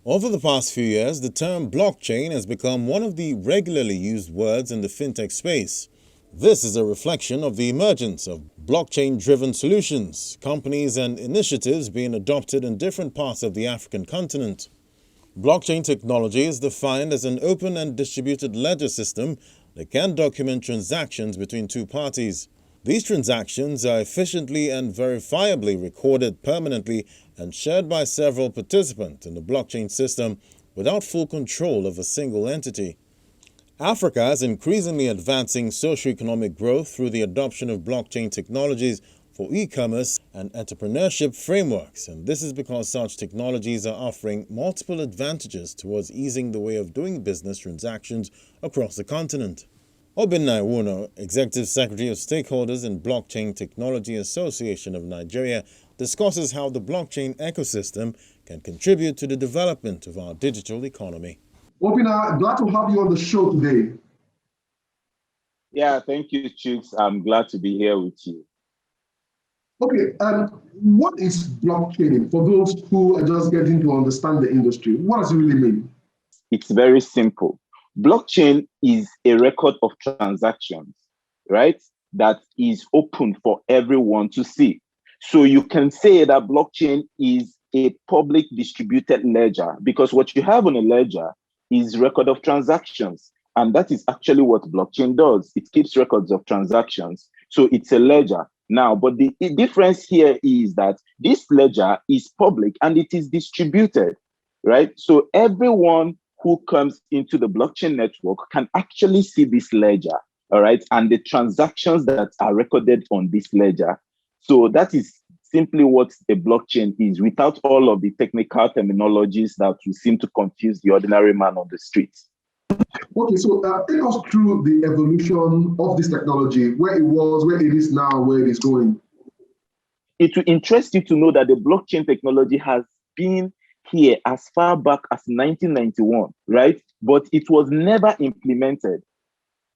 Over the past few years, the term blockchain has become one of the regularly used words in the fintech space. This is a reflection of the emergence of blockchain-driven solutions, companies and initiatives being adopted in different parts of the African continent. Blockchain technology is defined as an open and distributed ledger system that can document transactions between two parties. These transactions are efficiently and verifiably recorded permanently and shared by several participants in the blockchain system without full control of a single entity. Africa is increasingly advancing socio-economic growth through the adoption of blockchain technologies for e-commerce and entrepreneurship frameworks, and this is because such technologies are offering multiple advantages towards easing the way of doing business transactions across the continent. Iwuno, Executive Secretary of Stakeholders in Blockchain Technology Association of Nigeria, discusses how the blockchain ecosystem can contribute to the development of our digital economy. Obina, glad to have you on the show today. Yeah, thank you, Chicks. I'm glad to be here with you. Okay, what is blockchain for those who are just getting to understand the industry? What does it really mean? It's very simple. Blockchain is a record of transactions, right? That is open for everyone to see. So you can say that blockchain is a public distributed ledger because what you have on a ledger is record of transactions. And that is actually what blockchain does. It keeps records of transactions. So it's a ledger. Now, but the difference here is that this ledger is public and it is distributed, right? So everyone who comes into the blockchain network can actually see this ledger, all right? And the transactions that are recorded on this ledger. So that is simply what a blockchain is without all of the technical terminologies that will seem to confuse the ordinary man on the streets. Okay, so take us through the evolution of this technology, where it was, where it is now, where it is going. It will interest you to know that the blockchain technology has been here as far back as 1991, right? But it was never implemented.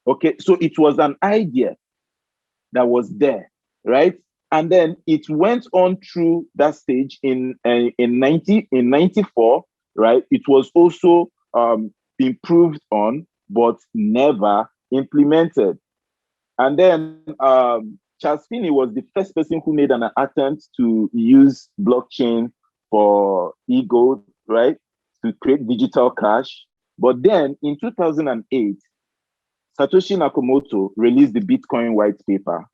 Okay, so it was an idea that was there, right? And then it went on through that stage in 94, right? It was also improved on, but never implemented. And then Charles Finney was the first person who made an attempt to use blockchain for e-gold, right? To create digital cash. But then in 2008, Satoshi Nakamoto released the Bitcoin white paper.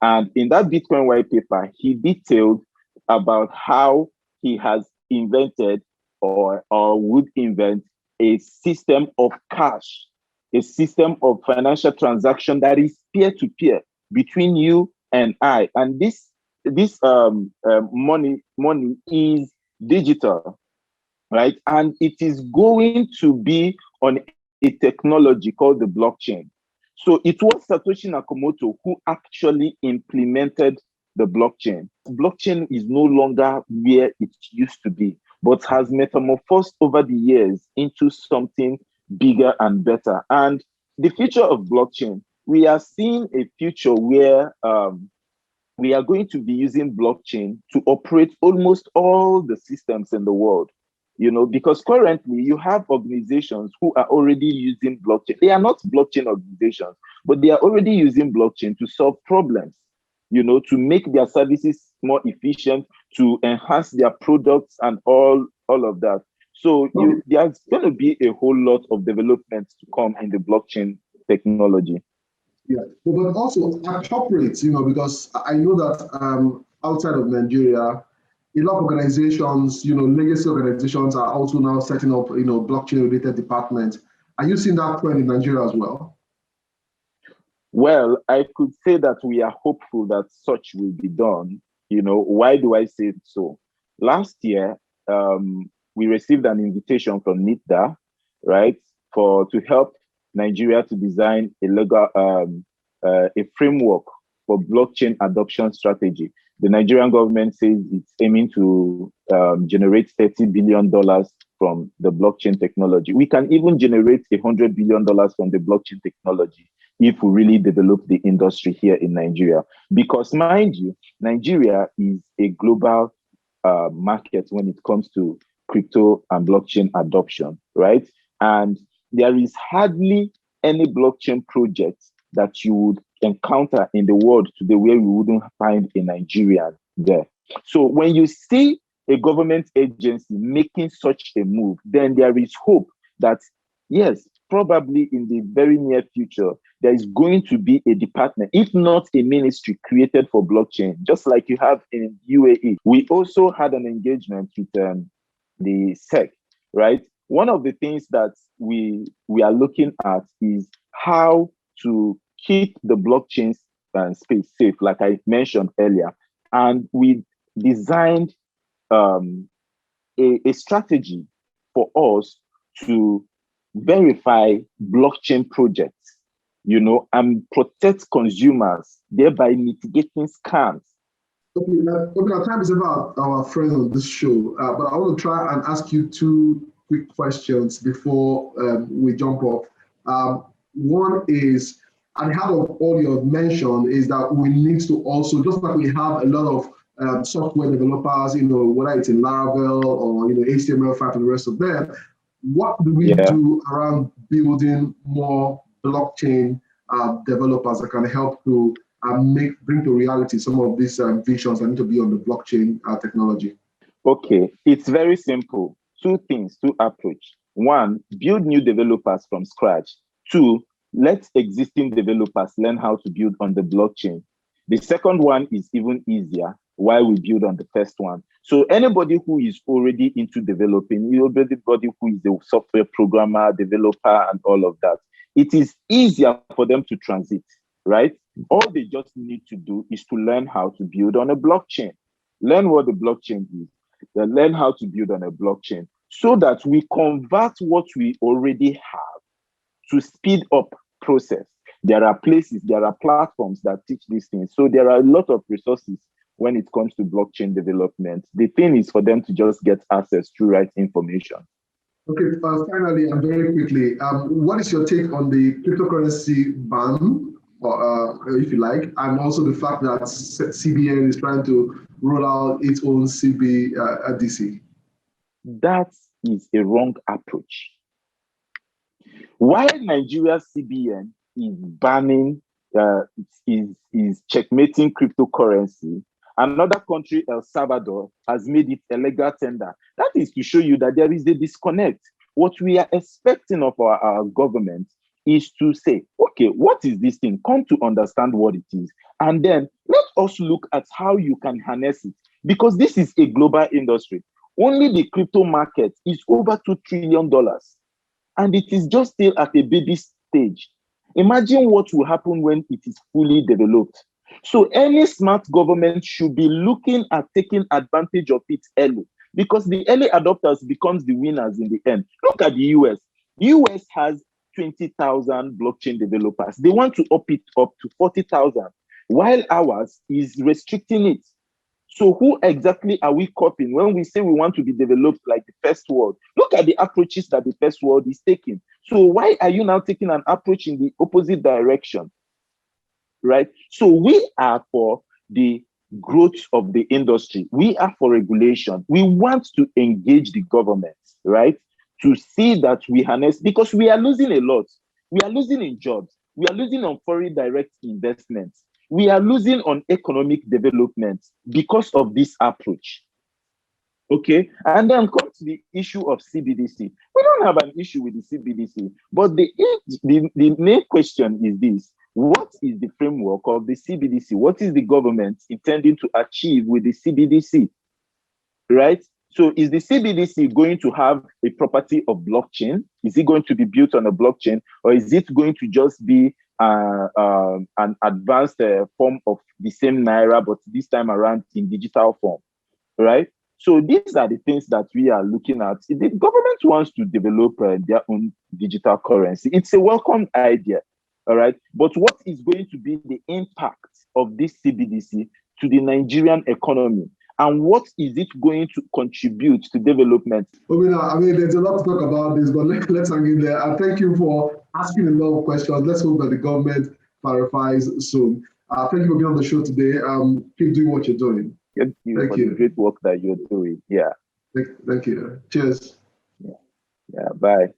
And in that Bitcoin white paper, he detailed about how he has invented or would invent a system of cash, a system of financial transaction that is peer-to-peer between you and I. And this money is digital, right? And it is going to be on a technology called the blockchain. So it was Satoshi Nakamoto who actually implemented the blockchain. Blockchain is no longer where it used to be, but has metamorphosed over the years into something bigger and better. And the future of blockchain, we are seeing a future where we are going to be using blockchain to operate almost all the systems in the world. You know, because currently you have organizations who are already using blockchain. They are not blockchain organizations, but they are already using blockchain to solve problems, you know, to make their services more efficient, to enhance their products and all of that. So there's going to be a whole lot of developments to come in the blockchain technology. Yeah, but also at corporates, you know, because I know that outside of Nigeria, a lot of organizations, you know, legacy organizations are also now setting up, you know, blockchain-related departments. Are you seeing that trend in Nigeria as well? Well, I could say that we are hopeful that such will be done. You know, why do I say so? Last year, we received an invitation from NITDA, right, to help Nigeria to design a legal a framework for blockchain adoption strategy. The Nigerian government says it's aiming to generate $30 billion from the blockchain technology. We can even generate $100 billion from the blockchain technology if we really develop the industry here in Nigeria. Because mind you, Nigeria is a global market when it comes to crypto and blockchain adoption, right? And there is hardly any blockchain project that you would encounter in the world today where we wouldn't find a Nigerian there. So when you see a government agency making such a move, then there is hope that, yes, probably in the very near future, there is going to be a department, if not a ministry, created for blockchain, just like you have in UAE. We also had an engagement with the SEC, right? One of the things that we are looking at is how to keep the blockchain space safe, like I mentioned earlier. And we designed a strategy for us to verify blockchain projects, and protect consumers, thereby mitigating scams. Okay, our time is about our friends on this show, but I want to try and ask you two quick questions before we jump off. One is, at the heart of all you have mentioned is that we need to also, just like we have a lot of software developers, whether it's in Laravel or HTML5 and the rest of them, what do we do around building more blockchain developers that can help to bring to reality some of these visions that need to be on the blockchain technology? Okay, it's very simple. Two things, two approach. One, build new developers from scratch. Two, let existing developers learn how to build on the blockchain. The second one is even easier, while we build on the first one. So anybody who is already into developing, anybody who is a software programmer, developer, and all of that, it is easier for them to transit, right? All they just need to do is to learn how to build on a blockchain. Learn what the blockchain is, then learn how to build on a blockchain, so that we convert what we already have to speed up process. There are places, there are platforms that teach these things. So there are a lot of resources when it comes to blockchain development. The thing is for them to just get access to right information. Okay, finally, and very quickly, what is your take on the cryptocurrency ban, if you like, and also the fact that CBN is trying to roll out its own CBDC? That is a wrong approach. While Nigeria's CBN is banning, is checkmating cryptocurrency, another country, El Salvador, has made it a legal tender. That is to show you that there is a disconnect. What we are expecting of our government is to say, okay, what is this thing? Come to understand what it is. And then let us look at how you can harness it. Because this is a global industry. Only the crypto market is over $2 trillion. And it is just still at a baby stage. Imagine what will happen when it is fully developed. So any smart government should be looking at taking advantage of it early, because the early adopters becomes the winners in the end. Look at the US. The US has 20,000 blockchain developers. They want to up it up to 40,000, while ours is restricting it. So who exactly are we copying when we say we want to be developed like the first world? Look at the approaches that the first world is taking. So why are you now taking an approach in the opposite direction? Right? So we are for the growth of the industry. We are for regulation. We want to engage the government, right? To see that we harness, because we are losing a lot. We are losing in jobs. We are losing on foreign direct investments. We are losing on economic development because of this approach. Okay, and then come to the issue of CBDC. We don't have an issue with the CBDC, but the main question is this: what is the framework of the CBDC? What is the government intending to achieve with the CBDC? Right? So is the CBDC going to have a property of blockchain? Is it going to be built on a blockchain, or is it going to just be an advanced form of the same Naira, but this time around in digital form? Right? So these are the things that we are looking at. If the government wants to develop their own digital currency, it's a welcome idea. All right. But what is going to be the impact of this CBDC to the Nigerian economy? And what is it going to contribute to development? I mean, there's a lot to talk about this, but let's hang in there. And thank you for asking a lot of questions. Let's hope that the government clarifies soon. Thank you for being on the show today. Keep doing what you're doing. Thank you for the great work that you're doing. Yeah. Thank you. Cheers. Yeah, bye.